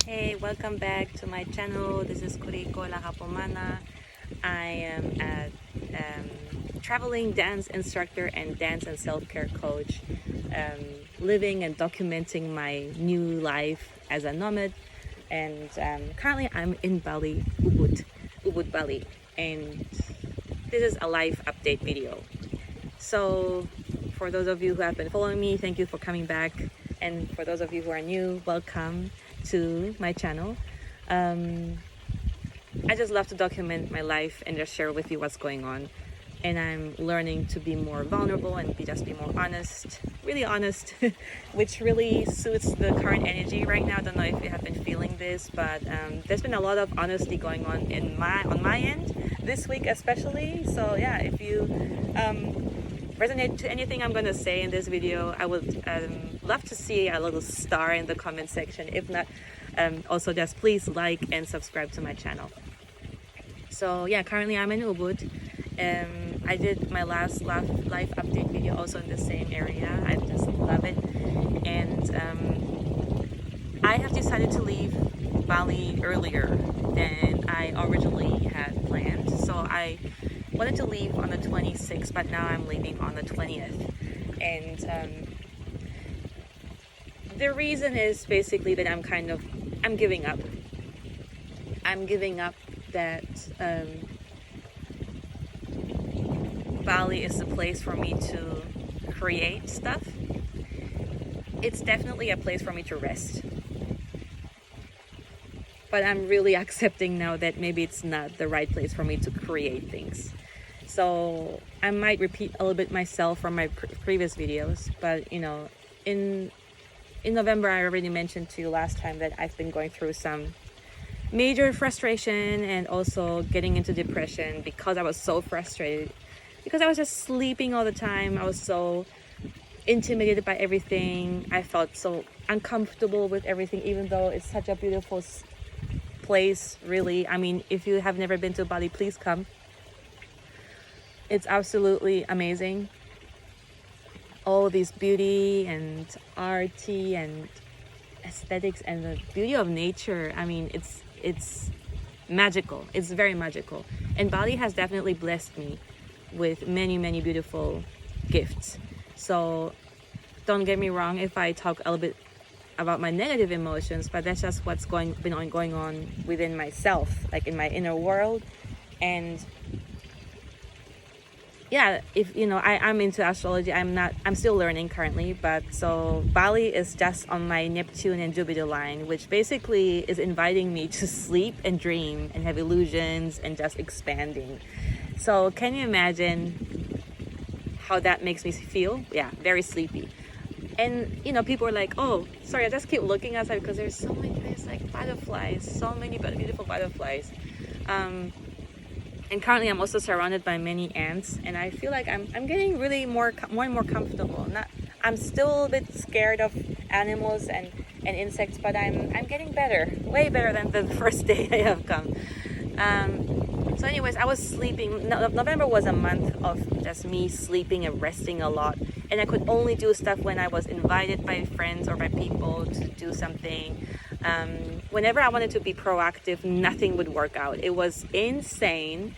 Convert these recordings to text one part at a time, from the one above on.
Hey, welcome back to my channel. This is Kuriko La JapoMana. I am a traveling dance instructor and dance and self-care coach, living and documenting my new life as a nomad. And currently I'm in Bali, Ubud, Bali. And this is a life update video. So for those of you who have been following me, thank you for coming back. And for those of you who are new, welcome to my channel. I just love to document my life and just share with you what's going on. And I'm learning to be more vulnerable and just be more honest, really honest, which really suits the current energy right now. I don't know if you have been feeling this, but there's been a lot of honesty going on on my end this week especially. So yeah, if you resonate to anything I'm going to say in this video, I would love to see a little star in the comment section. If not, also just please like and subscribe to my channel. So yeah, currently I'm in Ubud. I did my last life update video also in the same area. I just love it. And I have decided to leave Bali earlier than I originally had planned. So I wanted to leave on the 26th, but now I'm leaving on the 20th. And the reason is basically that I'm giving up. I'm giving up that Bali is the place for me to create stuff. It's definitely a place for me to rest. But I'm really accepting now that maybe it's not the right place for me to create things. So I might repeat a little bit myself from my previous videos, but you know, in November I already mentioned to you last time that I've been going through some major frustration and also getting into depression because I was so frustrated, because I was just sleeping all the time. I was so intimidated by everything. I felt so uncomfortable with everything, even though it's such a beautiful place, really. I mean, if you have never been to Bali, please come. It's absolutely amazing. All this beauty and art and aesthetics and the beauty of nature. I mean, it's magical. It's very magical. And Bali has definitely blessed me with many beautiful gifts. So don't get me wrong if I talk a little bit about my negative emotions, but that's just what's going on within myself, like in my inner world. And yeah, if you know, I'm into astrology. I'm still learning currently, but so Bali is just on my Neptune and Jupiter line, which basically is inviting me to sleep and dream and have illusions and just expanding. So can you imagine how that makes me feel? Yeah, very sleepy. And you know, people are like, oh, sorry, I just keep looking outside because there's like butterflies, so many beautiful butterflies. And currently I'm also surrounded by many ants, and I feel like I'm getting really more and more comfortable. I'm still a bit scared of animals and insects, but I'm getting better, way better than the first day I have come. So anyways, I was sleeping. November was a month of just me sleeping and resting a lot, and I could only do stuff when I was invited by friends or by people to do something. Whenever I wanted to be proactive, nothing would work out. It was insane.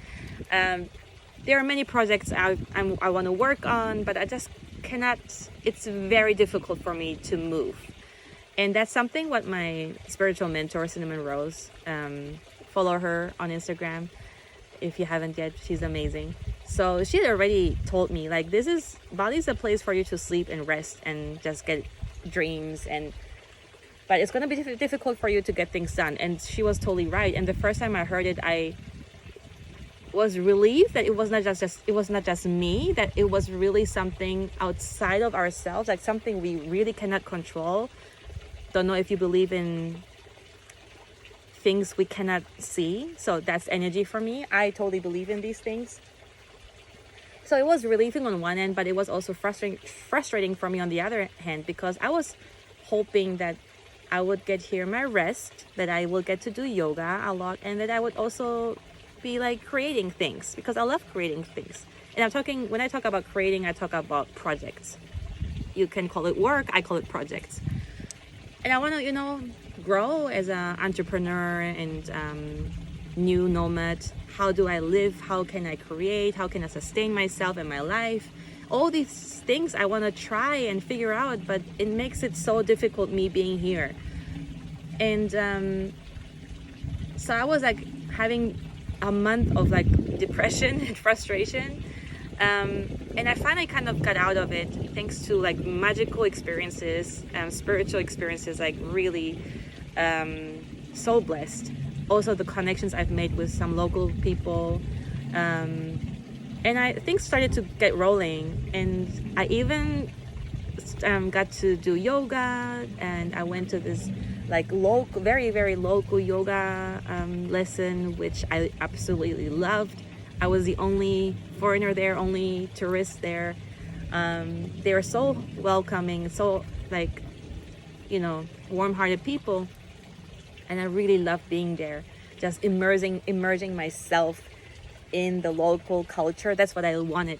There are many projects I want to work on, but I just cannot. It's very difficult for me to move. And that's something what my spiritual mentor, Cinnamon Rose, follow her on Instagram. If you haven't yet, she's amazing. So she already told me, like, Bali's a place for you to sleep and rest and just get dreams, but it's going to be difficult for you to get things done. And she was totally right. And the first time I heard it, I was relieved that it was not just me, that it was really something outside of ourselves, like something we really cannot control. Don't know if you believe in things we cannot see. So that's energy for me. I totally believe in these things. So it was relieving on one end, but it was also frustrating for me on the other hand, because I was hoping that I would get here my rest, that I will get to do yoga a lot, and that I would also be like creating things, because I love creating things. And when I talk about creating, I talk about projects. You can call it work, I call it projects. And I want to, grow as an entrepreneur and new nomad. How do I live? How can I create? How can I sustain myself and my life? All these things I want to try and figure out, but it makes it so difficult me being here. And so I was like having a month of like depression and frustration. And I finally kind of got out of it thanks to like magical experiences, spiritual experiences, like really so blessed. Also the connections I've made with some local people. And things started to get rolling, and I even got to do yoga, and I went to this like local, very local yoga lesson, which I absolutely loved. I was the only foreigner there, only tourist there. They were so welcoming, so like, you know, warm-hearted people, and I really loved being there, just immersing myself in the local culture. That's what I wanted.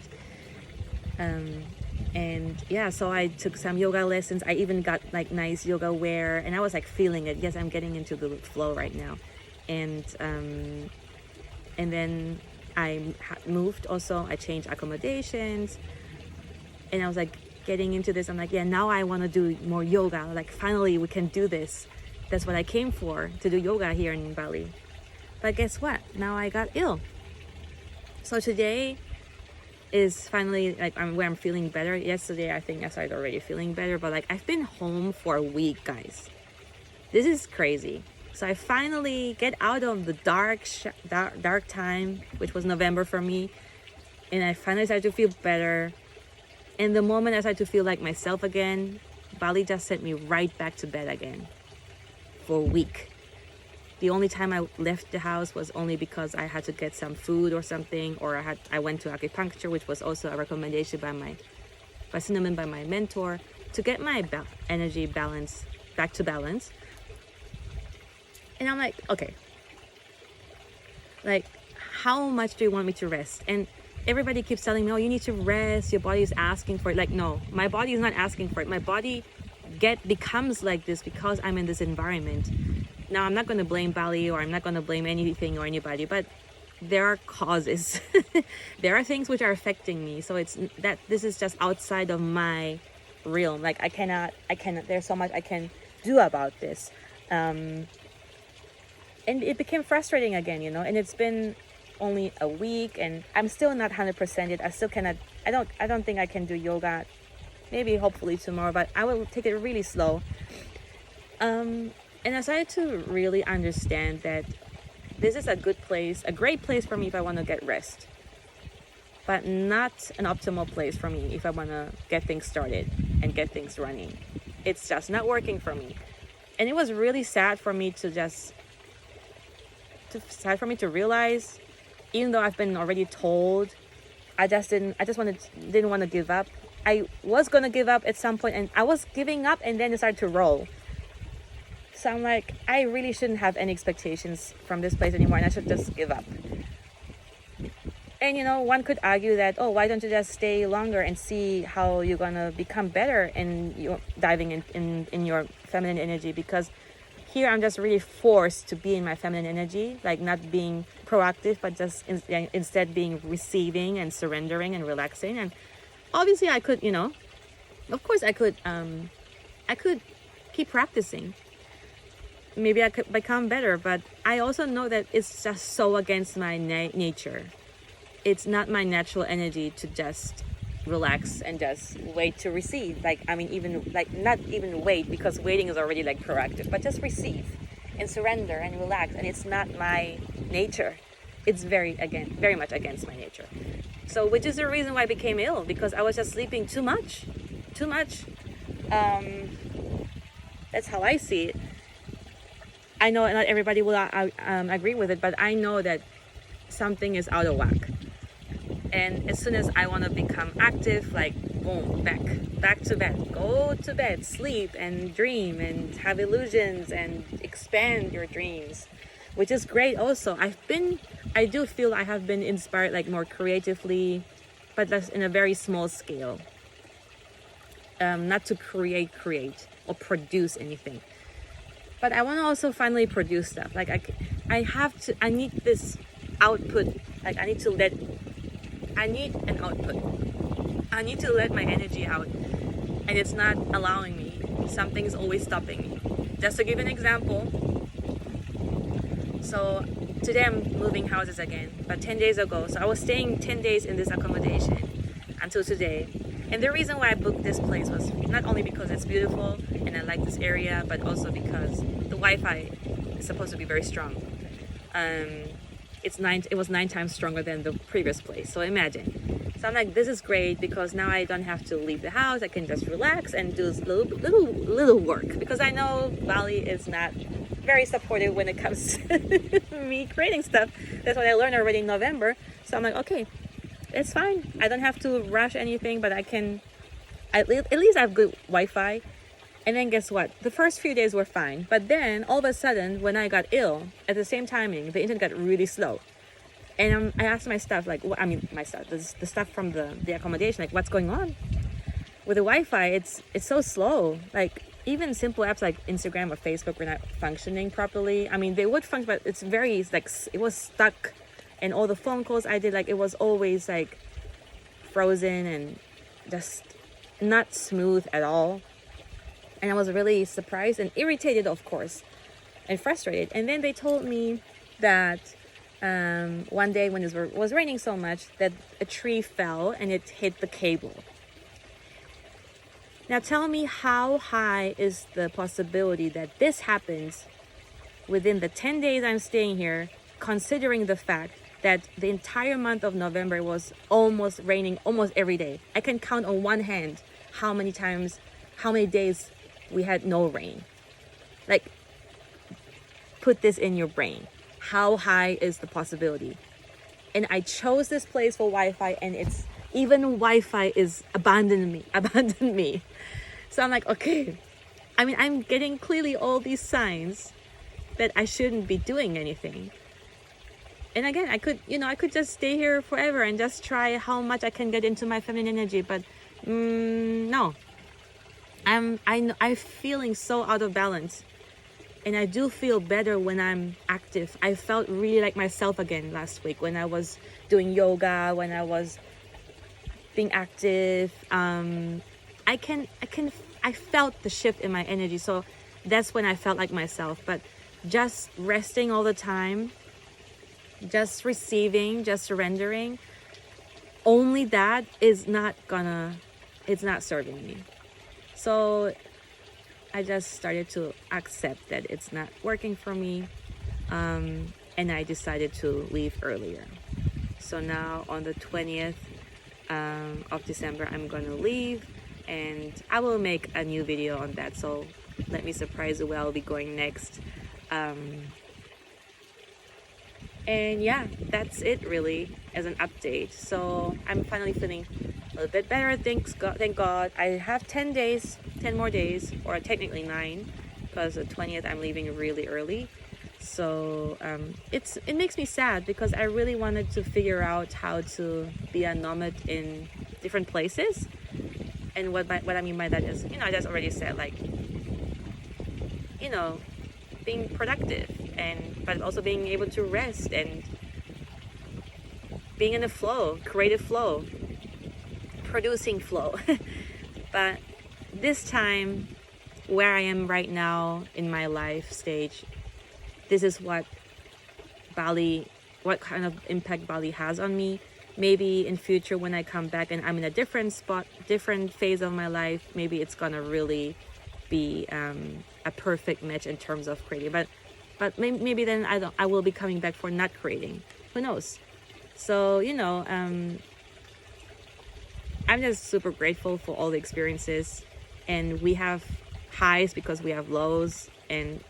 And yeah, so I took some yoga lessons. I even got like nice yoga wear, and I was like feeling it. Yes, I'm getting into the flow right now. And then I moved also. I changed accommodations, and I was like getting into this. I'm like, yeah, now I want to do more yoga. Like finally we can do this. That's what I came for, to do yoga here in Bali. But guess what? Now I got ill. So today is finally like where I'm feeling better. Yesterday I think I started already feeling better, but like I've been home for a week, guys. This is crazy. So I finally get out of the dark time, which was November for me, and I finally started to feel better. And the moment I started to feel like myself again, Bali just sent me right back to bed again for a week. The only time I left the house was only because I had to get some food or something, or I went to acupuncture, which was also a recommendation by Cinnamon, by my mentor, to get my energy balance back to balance. And I'm like, okay, like how much do you want me to rest? And everybody keeps telling me, oh, you need to rest, your body is asking for it. Like, no, my body is not asking for it. My body becomes like this because I'm in this environment. Now, I'm not going to blame Bali, or I'm not going to blame anything or anybody, but there are causes. There are things which are affecting me. So it's that this is just outside of my realm. Like I cannot, there's so much I can do about this. And it became frustrating again, you know, and it's been only a week and I'm still not 100% yet. I still cannot, I don't think I can do yoga. Maybe hopefully tomorrow, but I will take it really slow. And I started to really understand that this is a great place for me if I want to get rest, but not an optimal place for me if I want to get things started and get things running. It's just not working for me. And it was really sad for me to realize, even though I've been already told, I didn't want to give up. I was going to give up at some point, and I was giving up, and then it started to roll. So I'm like, I really shouldn't have any expectations from this place anymore, and I should just give up. And you know, one could argue that, oh, why don't you just stay longer and see how you're gonna become better in your diving in your feminine energy? Because here I'm just really forced to be in my feminine energy, like not being proactive, but just instead being receiving and surrendering and relaxing. And obviously I could, you know, of course I could keep practicing. Maybe I could become better, but I also know that it's just so against my nature. It's not my natural energy to just relax and just wait to receive. Like, I mean, even like not even wait, because waiting is already like proactive, but just receive and surrender and relax. And it's not my nature. It's very much against my nature. So, which is the reason why I became ill, because I was just sleeping too much. That's how I see it. I know not everybody will agree with it, but I know that something is out of whack. And as soon as I want to become active, like boom, back to bed, go to bed, sleep and dream and have illusions and expand your dreams, which is great also. I do feel I have been inspired like more creatively, but that's in a very small scale. Not to create or produce anything. but I want to also finally produce stuff. Like I need this output. Like I need an output. I need to let my energy out, and it's not allowing me. Something's always stopping me. Just to give an example, so today I'm moving houses again, but 10 days ago, so I was staying 10 days in this accommodation until today. And the reason why I booked this place was not only because it's beautiful and I like this area, but also because the Wi-Fi is supposed to be very strong. It was 9 times stronger than the previous place, so imagine. So I'm like, this is great because now I don't have to leave the house. I can just relax and do little work, because I know Bali is not very supportive when it comes to me creating stuff. That's what I learned already in November. So I'm like, okay, it's fine. I don't have to rush anything, but I can, at least I have good Wi-Fi. And then guess what? The first few days were fine. But then all of a sudden, when I got ill, at the same timing, the internet got really slow. And I asked my staff, like, my staff, the stuff from the accommodation, like, what's going on? With the Wi-Fi, it's so slow. Like, even simple apps like Instagram or Facebook were not functioning properly. I mean, they would function, but it's very, like, it was stuck. And all the phone calls I did, like, it was always, like, frozen and just not smooth at all. And I was really surprised and irritated, of course, and frustrated. And then they told me that one day when it was raining so much that a tree fell and it hit the cable. Now tell me, how high is the possibility that this happens within the 10 days I'm staying here, considering the fact that the entire month of November was almost raining almost every day. I can count on one hand how many days we had no rain. Like, put this in your brain. How high is the possibility? And I chose this place for Wi-Fi, and it's even Wi-Fi is abandoned me. So I'm like, okay. I mean, I'm getting clearly all these signs that I shouldn't be doing anything. And again, I could just stay here forever and just try how much I can get into my feminine energy, but no. I'm feeling so out of balance, and I do feel better when I'm active. I felt really like myself again last week when I was doing yoga, when I was being active. I felt the shift in my energy, so that's when I felt like myself. But just resting all the time, just receiving, just surrendering, only that is it's not serving me. So I just started to accept that it's not working for me, and I decided to leave earlier. So now on the 20th of December, I'm going to leave, and I will make a new video on that. So let me surprise you where I'll be going next. And yeah, that's it really as an update. So I'm finally feeling a little bit better, thank God. I have 10 more days, or technically 9, because the 20th I'm leaving really early. So it makes me sad, because I really wanted to figure out how to be a nomad in different places. And what I mean by that is, I just already said, like, being productive, but also being able to rest and being in the flow, creative flow, producing flow. But this time, where I am right now in my life stage, this is what kind of impact Bali has on me. Maybe in future when I come back and I'm in a different spot, different phase of my life, maybe it's gonna really be a perfect match in terms of creating. But maybe then I will be coming back for not creating. Who knows? So I'm just super grateful for all the experiences, and we have highs because we have lows, and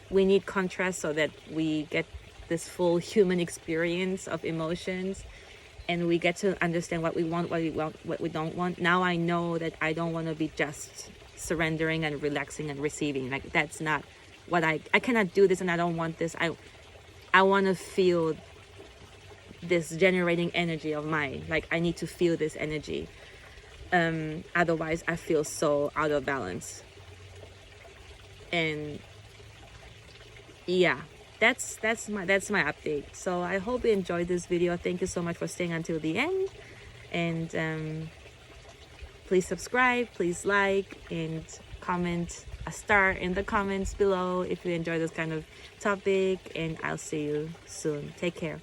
we need contrast so that we get this full human experience of emotions, and we get to understand what we want, what we don't want. Now I know that I don't want to be just surrendering and relaxing and receiving. Like, that's not what I cannot do this, and I don't want this. I want to feel this generating energy of mine. Like, I need to feel this energy. Otherwise I feel so out of balance. And yeah, that's my update. So I hope you enjoyed this video. Thank you so much for staying until the end, and please subscribe, please like, and comment a star in the comments below if you enjoy this kind of topic, and I'll see you soon. Take care.